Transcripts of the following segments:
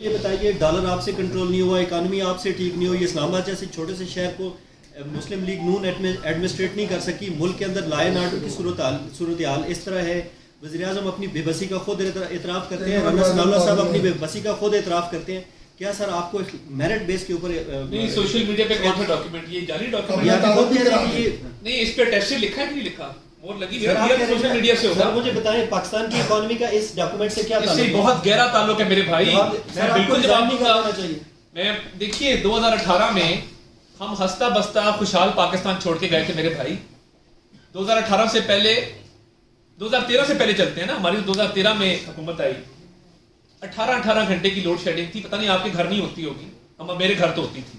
یہ بتائیے ڈالر آپ سے کنٹرول نہیں ہوا، اکانومی آپ سے ٹھیک نہیں ہوئی، اسلام آباد جیسے چھوٹے سے شہر کو مسلم لیگ نون ایڈمنسٹریٹ نہیں کر سکی، ملک کے اندر لا اینڈ آرڈر کی صورتحال اس طرح ہے، وزیر اعظم اپنی بے بسی کا خود اعتراف کرتے ہیں، رانا ثناء اللہ صاحب اپنی بے بسی کا خود اعتراف کرتے ہیں. کیا سر آپ کو میرٹ بیس کے اوپر نہیں سوشل میڈیا پہ کون سا ڈاکیومنٹ، یہ جعلی ڈاکیومنٹ نہیں، اس پہ ٹیسٹ لکھا ہے کہ نہیں لکھا، مور لگی ہے سوشل میڈیا سے ہوگا. مجھے بتائیں پاکستان کی اکانومی کا اس ڈاکیومنٹ سے کیا تعلق ہے؟ اس سے بہت گہرا تعلق ہے میرے بھائی، میں بالکل جواب نہیں کرنا چاہیے. میں دیکھیے 2018 میں ہم ہنستا بستا خوشحال پاکستان چھوڑ کے گئے تھے میرے بھائی. 2018 سے پہلے 2013 سے پہلے چلتے ہیں نا، ہماری 2013 میں حکومت آئی، 18 گھنٹے کی لوڈ شیڈنگ تھی. پتہ نہیں آپ کے گھر نہیں ہوتی ہوگی، میرے گھر تو ہوتی تھی،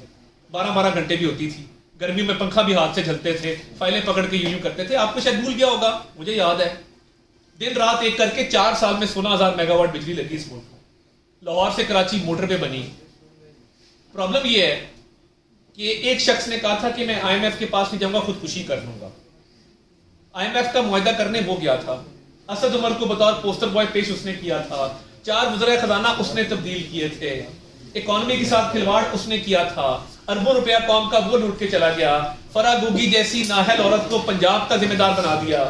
12 گھنٹے بھی ہوتی تھی. گرمی میں پنکھا بھی ہاتھ سے جلتے تھے، فائلیں پکڑ کے یوں کرتے تھے. آپ کو شاید بھول گیا ہوگا، مجھے یاد ہے دن رات ایک کر کے 4 سال میں 16,000 میگا واٹ بجلی لگی اس ملک میں. لاہور سے کراچی موٹر پہ بنی. پرابلم یہ ہے کہ ایک شخص نے کہا تھا کہ میں آئی ایم ایف کے پاس نہیں جاؤں گا، خودکشی کر لوں گا. آئی ایم ایف کا معاہدہ کرنے وہ گیا تھا، اسد عمر کو بطور پوسٹر بوائے پیش اس نے کیا تھا، 4 وزرائے خزانہ اس نے تبدیل کیے تھے، اکانومی کے ساتھ کھلواڑ اس نے کیا تھا، اربوں روپیہ قوم کا وہ لوٹ کے چلا گیا. فرا گوگی جیسی نااہل عورت کو پنجاب کا ذمہ دار بنا دیا.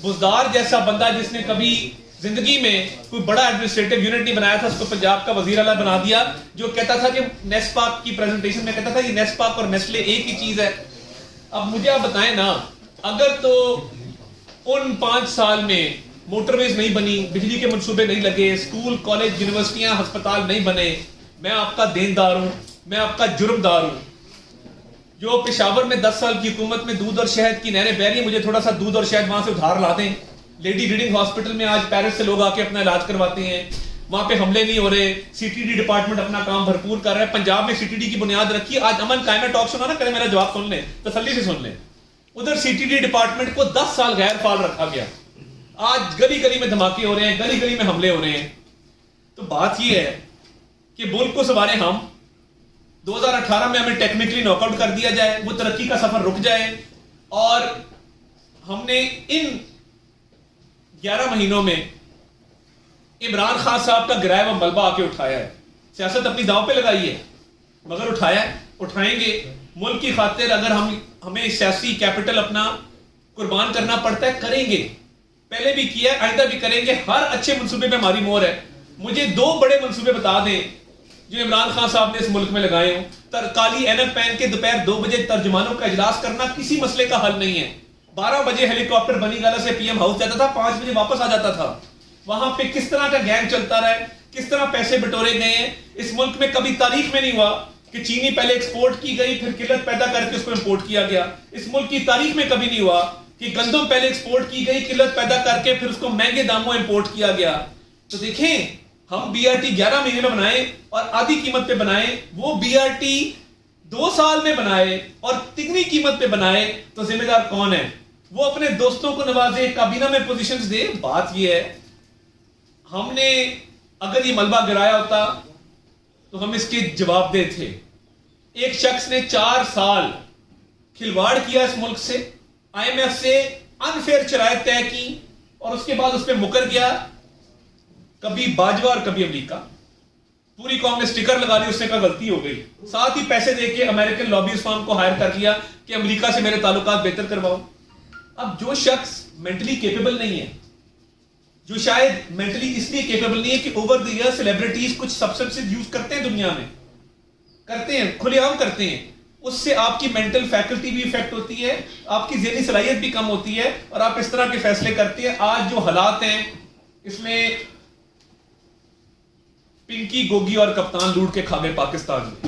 بزدار جیسا بندہ جس نے کبھی زندگی میں کوئی بڑا ایڈمنسٹریٹو یونٹ نہیں بنایا تھا، اس کو پنجاب کا وزیر اعلیٰ بنا دیا، جو کہتا تھا کہ نیس پاک کی پریزنٹیشن میں کہتا تھا کہ نیس پاک اور نیسلے ایک ہی چیز ہے. اب مجھے آپ بتائیں نا، اگر تو ان 5 سال میں موٹر ویز نہیں بنی، بجلی کے منصوبے نہیں لگے، اسکول کالج یونیورسٹیاں ہسپتال نہیں بنے، میں آپ کا دیندار ہوں، میں آپ کا جرمدار ہوں. جو پشاور میں 10 سال کی حکومت میں دودھ اور شہد کی نہریں بہ رہی ہیں، مجھے تھوڑا سا دودھ اور شہد وہاں سے ادھار لا دیں. لیڈی ریڈنگ ہاسپٹل میں آج پیرس سے لوگ آ کے اپنا علاج کرواتے ہیں، وہاں پہ حملے نہیں ہو رہے. سی ٹی ڈی ڈپارٹمنٹ اپنا کام بھرپور کر رہا ہے. پنجاب میں سی ٹی ڈی کی بنیاد رکھی، آج امن قائم ہے. ٹاک سنا نا کریں، میرا جواب سن لیں، تسلی سے سن لیں. ادھر سی ٹی ڈی ڈپارٹمنٹ کو 10 سال غیر فعال رکھا گیا. آج گلی گلی میں دھماکے ہو رہے ہیں، گلی گلی میں حملے ہو رہے ہیں. تو بات یہ ہے کہ ملک کو سنوارے ہم. 2018 میں ہمیں ٹیکنیکلی ناک آؤٹ کر دیا جائے، وہ ترقی کا سفر رک جائے. اور ہم نے ان 11 مہینوں میں عمران خان صاحب کا گرائے و ملبہ آ کے اٹھایا ہے. سیاست اپنی داؤ پہ لگائی ہے، مگر اٹھایا ہے، اٹھائیں گے. ملک کی خاطر اگر ہمیں سیاسی کیپٹل اپنا قربان کرنا پڑتا ہے، کریں گے. پہلے بھی کیا ہے، آئندہ بھی کریں گے. ہر اچھے منصوبے پہ ہماری مہر ہے. مجھے 2 بڑے منصوبے بتا دیں جو عمران خان صاحب نے اس ملک میں لگائے ہوں. کالی اینک پہن کے دوپہر 2 بجے ترجمانوں کا اجلاس کرنا کسی مسئلے کا حل نہیں ہے. 12 بجے ہیلی کاپٹر بنی گالہ سے پی ایم ہاؤس جاتا تھا، 5 بجے واپس آ جاتا تھا. وہاں پہ کس طرح کا گینگ چلتا رہا ہے، کس طرح پیسے بٹورے گئے ہیں. اس ملک میں کبھی تاریخ میں نہیں ہوا کہ چینی پہلے ایکسپورٹ کی گئی، پھر قلت پیدا کر کے اس کو امپورٹ کیا گیا. اس ملک کی تاریخ میں کبھی نہیں ہوا کہ گندم پہلے ایکسپورٹ کی گئی، قلت پیدا کر کے پھر اس کو مہنگے داموں امپورٹ کیا گیا. تو دیکھیں، ہم بی آر ٹی 11 مہینے میں بنائیں اور آدھی قیمت پہ بنائیں، وہ بی آر ٹی 2 سال میں بنائے اور تگنی قیمت پہ بنائے، تو ذمہ دار کون ہے؟ وہ اپنے دوستوں کو نوازے، کابینہ میں پوزیشنز دے. بات یہ ہے، ہم نے اگر یہ ملبہ گرایا ہوتا تو ہم اس کے جواب دہ تھے. ایک شخص نے 4 سال کھلواڑ کیا اس ملک سے، آئی ایم ایف سے انفیئر شرائط طے کی، اور اس کے بعد اس پہ مکر گیا. کبھی باجوہ اور کبھی امریکہ. پوری قوم نے سٹیکر لگا لی، اس نے کہا غلطی ہو گئی. ساتھ ہی پیسے دے کے امریکن لابیز فرم کو ہائر کر لیا کہ امریکہ سے میرے تعلقات بہتر کرواؤ. اب جو شخص مینٹلی کیپیبل نہیں ہے، جو شاید مینٹلی اس لیے کیپیبل نہیں ہے کہ اوور دی ایئر سیلیبریٹیز کچھ سبسٹنسز یوز کرتے ہیں، دنیا میں کرتے ہیں، کھلے عام کرتے ہیں، اس سے آپ کی مینٹل فیکلٹی بھی افیکٹ ہوتی ہے، آپ کی ذہنی صلاحیت بھی کم ہوتی ہے، اور آپ اس طرح کے فیصلے کرتے ہیں. آج جو حالات ہیں اس میں پنکی گوگی اور کپتان لوٹ کے کھا گئے پاکستان میں.